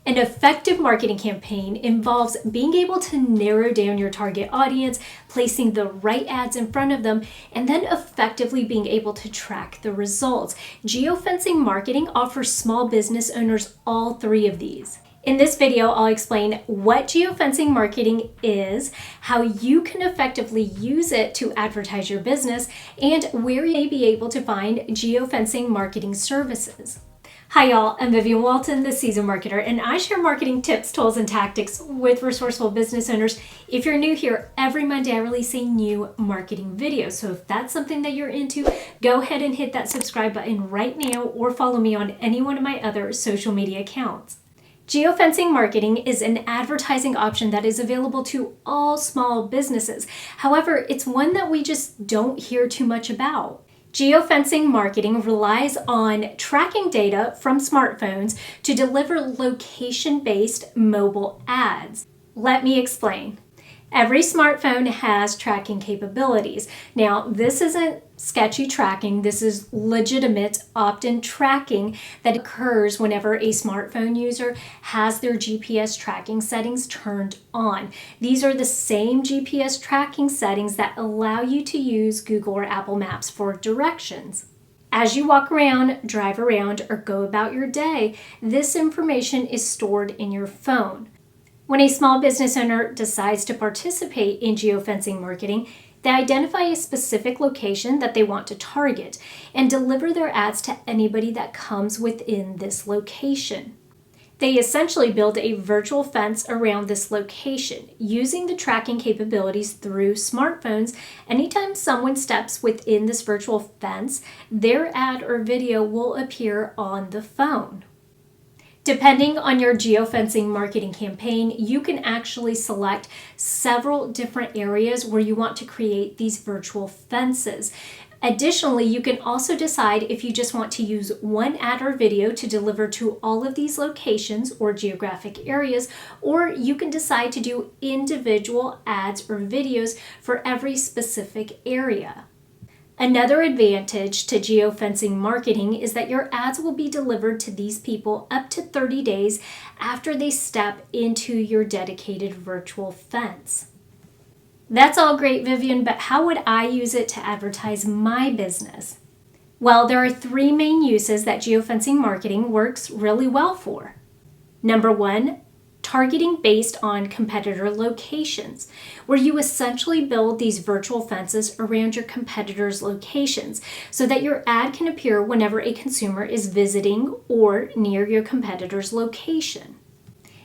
An effective marketing campaign involves being able to narrow down your target audience, placing the right ads in front of them, and then effectively being able to track the results. Geofencing marketing offers small business owners all three of these. In this video, I'll explain what geofencing marketing is, how you can effectively use it to advertise your business, and where you may be able to find geofencing marketing services. Hi y'all, I'm Vivian Walton, the Seasoned Marketer, and I share marketing tips, tools, and tactics with resourceful business owners. If you're new here, every Monday I release a new marketing video. So if that's something that you're into, go ahead and hit that subscribe button right now or follow me on any one of my other social media accounts. Geofencing marketing is an advertising option that is available to all small businesses. However, it's one that we just don't hear too much about. Geofencing marketing relies on tracking data from smartphones to deliver location-based mobile ads. Let me explain. Every smartphone has tracking capabilities. Now, this isn't sketchy tracking. This is legitimate opt-in tracking that occurs whenever a smartphone user has their GPS tracking settings turned on. These are the same GPS tracking settings that allow you to use Google or Apple Maps for directions. As you walk around, drive around, or go about your day, this information is stored in your phone. When a small business owner decides to participate in geofencing marketing, they identify a specific location that they want to target and deliver their ads to anybody that comes within this location. They essentially build a virtual fence around this location using the tracking capabilities through smartphones. Anytime someone steps within this virtual fence, their ad or video will appear on the phone. Depending on your geofencing marketing campaign, you can actually select several different areas where you want to create these virtual fences. Additionally, you can also decide if you just want to use one ad or video to deliver to all of these locations or geographic areas, or you can decide to do individual ads or videos for every specific area. Another advantage to geofencing marketing is that your ads will be delivered to these people up to 30 days after they step into your dedicated virtual fence. That's all great, Vivian, but how would I use it to advertise my business? Well, there are three main uses that geofencing marketing works really well for. Number one, targeting based on competitor locations, where you essentially build these virtual fences around your competitors' locations so that your ad can appear whenever a consumer is visiting or near your competitor's location.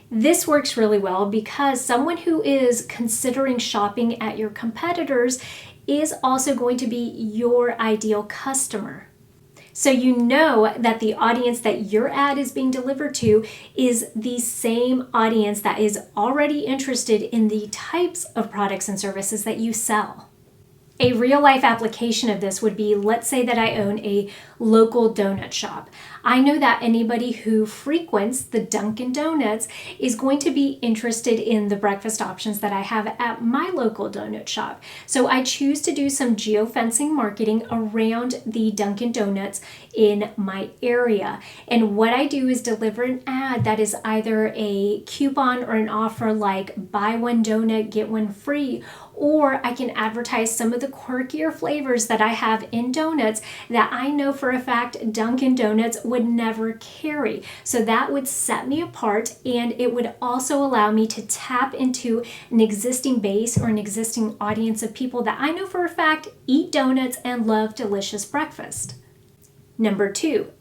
This works really well because someone who is considering shopping at your competitors is also going to be your ideal customer. So you know that the audience that your ad is being delivered to is the same audience that is already interested in the types of products and services that you sell. A real-life application of this would be, let's say that I own a local donut shop. I know that anybody who frequents the Dunkin' Donuts is going to be interested in the breakfast options that I have at my local donut shop. So I choose to do some geofencing marketing around the Dunkin' Donuts in my area. And what I do is deliver an ad that is either a coupon or an offer like buy one donut, get one free, or I can advertise some of the quirkier flavors that I have in donuts that I know for a fact Dunkin' Donuts would never carry. So that would set me apart, and it would also allow me to tap into an existing base or an existing audience of people that I know for a fact eat donuts and love delicious breakfast. Number two,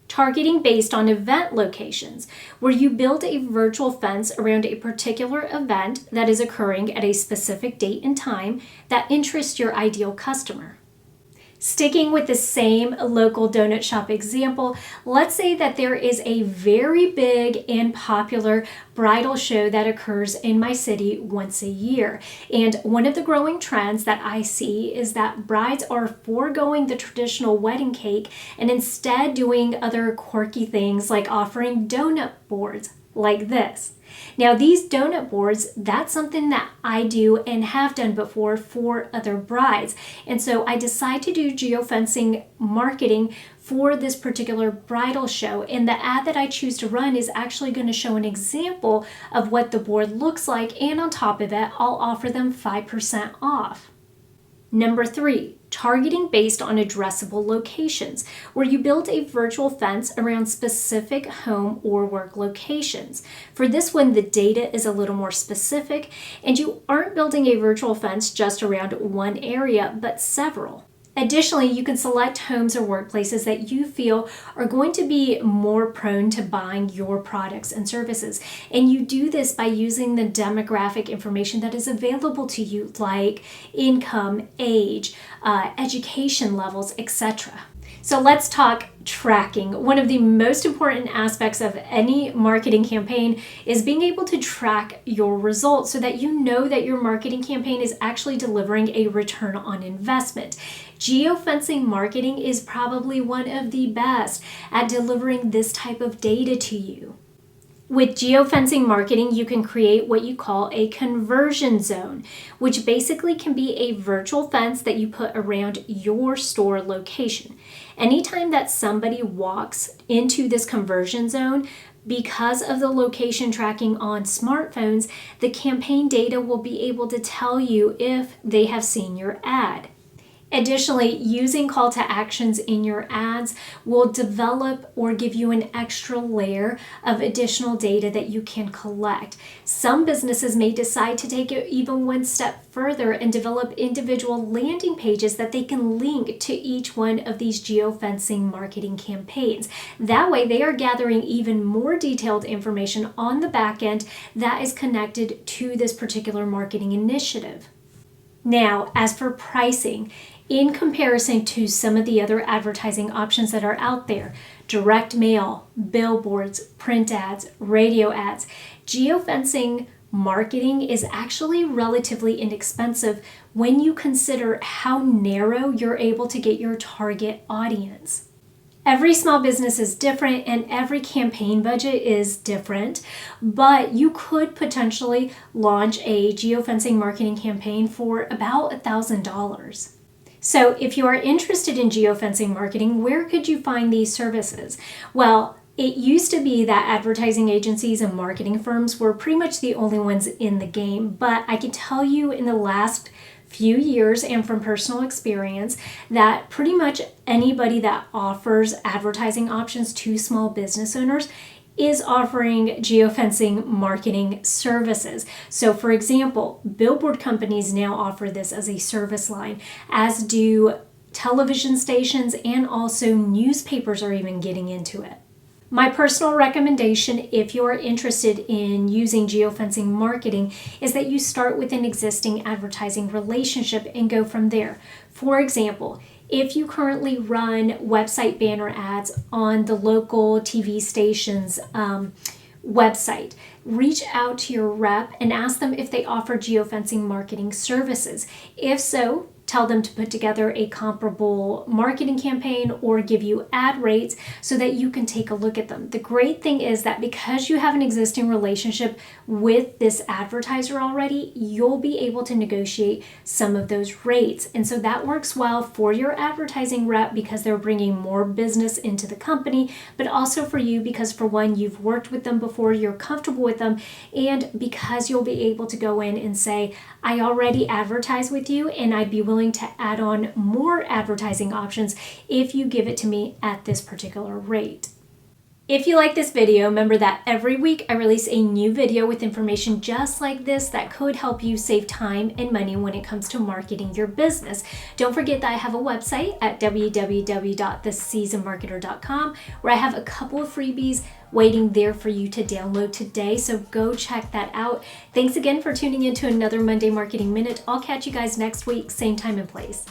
targeting based on event locations, where you build a virtual fence around a particular event that is occurring at a specific date and time that interests your ideal customer. Sticking with the same local donut shop example, let's say that there is a very big and popular bridal show that occurs in my city once a year. And one of the growing trends that I see is that brides are foregoing the traditional wedding cake and instead doing other quirky things like offering donut boards. like this. Now these donut boards, that's something that I do and have done before for other brides. And so I decided to do geofencing marketing for this particular bridal show. And the ad that I choose to run is actually going to show an example of what the board looks like. And on top of it, I'll offer them 5% off. Number 3, targeting based on addressable locations, where you build a virtual fence around specific home or work locations. For this one, the data is a little more specific, and you aren't building a virtual fence just around one area, but several. Additionally, you can select homes or workplaces that you feel are going to be more prone to buying your products and services. And you do this by using the demographic information that is available to you, like income, age, education levels, etc. So let's talk tracking. One of the most important aspects of any marketing campaign is being able to track your results so that you know that your marketing campaign is actually delivering a return on investment. Geofencing marketing is probably one of the best at delivering this type of data to you. With geofencing marketing, you can create what you call a conversion zone, which basically can be a virtual fence that you put around your store location. Anytime that somebody walks into this conversion zone, because of the location tracking on smartphones, the campaign data will be able to tell you if they have seen your ad. Additionally, using call to actions in your ads will develop or give you an extra layer of additional data that you can collect. Some businesses may decide to take it even one step further and develop individual landing pages that they can link to each one of these geofencing marketing campaigns. That way, they are gathering even more detailed information on the back end that is connected to this particular marketing initiative. Now, as for pricing, in comparison to some of the other advertising options that are out there, direct mail, billboards, print ads, radio ads, geofencing marketing is actually relatively inexpensive when you consider how narrow you're able to get your target audience. Every small business is different and every campaign budget is different, but you could potentially launch a geofencing marketing campaign for about $1,000. So if you are interested in geofencing marketing, where could you find these services? Well, it used to be that advertising agencies and marketing firms were pretty much the only ones in the game, but I can tell you in the last few years and from personal experience that pretty much anybody that offers advertising options to small business owners is offering geofencing marketing services. So for example, billboard companies now offer this as a service line, as do television stations, and also newspapers are even getting into it. My personal recommendation, if you are interested in using geofencing marketing, is that you start with an existing advertising relationship and go from there. For example, if you currently run website banner ads on the local TV station's website, reach out to your rep and ask them if they offer geofencing marketing services. If so, tell them to put together a comparable marketing campaign or give you ad rates so that you can take a look at them. The great thing is that because you have an existing relationship with this advertiser already, you'll be able to negotiate some of those rates. And so that works well for your advertising rep because they're bringing more business into the company, but also for you because for one, you've worked with them before, you're comfortable with them, and because you'll be able to go in and say, I already advertise with you and I'd be willing to add on more advertising options if you give it to me at this particular rate. If you like this video, remember that every week I release a new video with information just like this that could help you save time and money when it comes to marketing your business. Don't forget that I have a website at www.theseasonedmarketer.com where I have a couple of freebies waiting there for you to download today, so go check that out. Thanks again for tuning in to another Monday Marketing Minute. I'll catch you guys next week, same time and place.